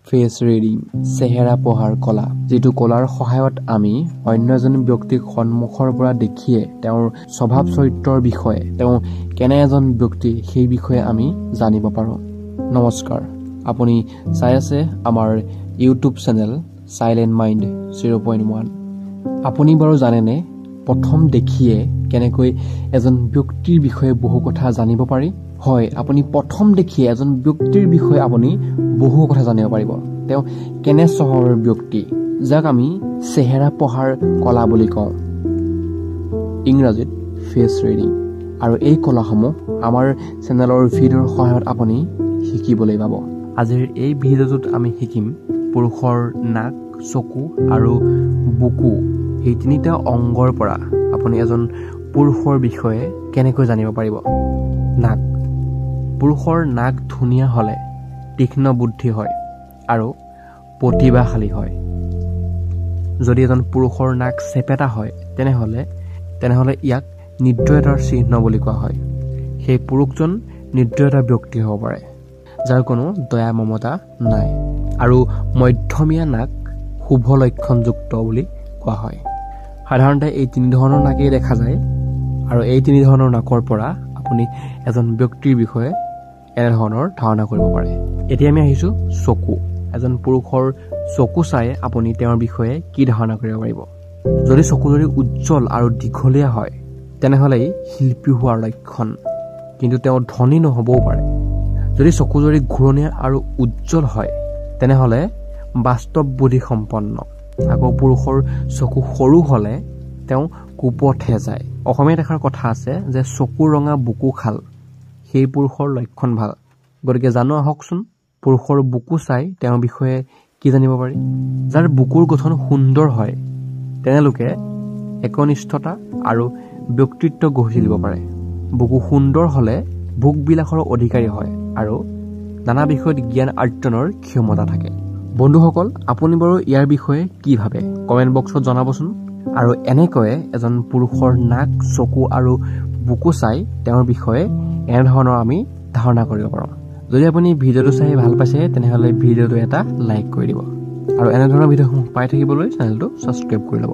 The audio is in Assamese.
ফেচ ৰিডিং চেহেৰা পঢ়াৰ কলা যেটো কলাৰ সহায়ত আমি অন্য এজন ব্যক্তিক সন্মুখৰ পৰা দেখিয়ে তেওঁৰ স্বভাৱ চৰিত্ৰৰ বিষয়ে তেওঁ কেনে এজন ব্যক্তি সেই বিষয়ে আমি জানিব পাৰো নমস্কাৰ আপুনি চাই আছে আমাৰ ইউটিউব চেনেল সাইলেন্ট মাইন্ড 0.1 আপুনি বাৰু জানেনে প্ৰথম দেখিয়ে কেনেকৈ এজন ব্যক্তিৰ বিষয়ে বহু কথা জানিব পাৰি হয় আপুনি প্ৰথম দেখিয়ে এজন ব্যক্তিৰ বিষয়ে আপুনি বহু কথা জানিব পাৰিব তেওঁ কেনে স্বভাৱৰ ব্যক্তি যাক আমি চেহেৰা পঢ়াৰ কলা বুলি কওঁ ইংৰাজীত ফেচ ৰিডিং আৰু এই কলাসমূহ আমাৰ চেনেলৰ ভিডিঅ'ৰ সহায়ত আপুনি শিকিবলৈ পাব আজিৰ এই ভিডিঅ'টোত আমি শিকিম পুৰুষৰ নাক চকু আৰু বুকু এই তিনিটা অংগৰ পৰা আপুনি এজন পুৰুষৰ বিষয়ে কেনেকৈ জানিব পাৰিব নাক পুৰুষৰ নাক ধুনীয়া হলে তীক্ষ্ণ বুদ্ধি হয় আৰু প্ৰতিভাশালী হয় যদি এজন পুৰুষৰ নাক চেপেটা হয় তেনেহলে ইয়াক নিৰ্দয়তাৰ চিহ্ন বুলি কোৱা হয় সেই পুৰুষজন নিৰ্দয়তা ব্যক্তি হ'ব পাৰে যাৰ কোনো দয়া মমতা নাই আৰু মধ্যমীয়া নাক শুভ লক্ষণযুক্ত বুলি কোৱা হয় সাধাৰণতে এই তিনি ধৰণৰ নাকেই দেখা যায় আৰু এই তিনি ধৰণৰ নাকৰ পৰা আপুনি এজন ব্যক্তিৰ বিষয়ে এনে ধৰণৰ ধাৰণা কৰিব পাৰে এতিয়া আমি আহিছো চকু এজন পুৰুষৰ চকু চাই আপুনি তেওঁৰ বিষয়ে কি ধাৰণা কৰিব পাৰিব যদি চকু উজ্জ্বল আৰু দীঘলীয়া হয় তেনেহলে শিল্পী হোৱাৰ লক্ষণ কিন্তু তেওঁ ধনী নহবও পাৰে যদি চকু ঘূৰণীয়া আৰু উজ্জ্বল হয় তেনেহলে বাস্তৱ বুদ্ধি সম্পন্ন আকৌ পুৰুষৰ চকু সৰু হলে তেওঁ কুপথে যায় অসমীয়াত এষাৰ কথা আছে যে চকু ৰঙা বুকু খাল সেই পুৰুষৰ লক্ষণ ভাল গতিকে জানো আহকচোন পুৰুষৰ বুকু চাই তেওঁৰ বিষয়ে কি জানিব পাৰি যাৰ বুকুৰ গঠন সুন্দৰ হয় তেনেলোকে একনিষ্ঠতা আৰু ব্যক্তিত্ব গঢ়ি তুলিব পাৰে বুকু সুন্দৰ হলে ভোগ বিলাসৰ অধিকাৰী হয় আৰু নানা বিষয়ত জ্ঞান আৰ্জনৰ ক্ষমতা থাকে বন্ধুসকল আপুনি বাৰু ইয়াৰ বিষয়ে কি ভাবে কমেন্ট বক্সত জনাবচোন আৰু এনেকৈ এজন পুৰুষৰ নাক চকু আৰু বুকু চাই তেওঁৰ বিষয়ে এনে ধৰণৰ আমি ধাৰণা কৰিব পাৰোঁ যদি আপুনি ভিডিঅ'টো চাই ভাল পাইছে তেনেহলে ভিডিঅ'টো এটা লাইক কৰি দিব আৰু এনে ধৰণৰ ভিডিঅ'সমূহ পাই থাকিবলৈ চেনেলটো সাবস্ক্ৰাইব কৰি ল'ব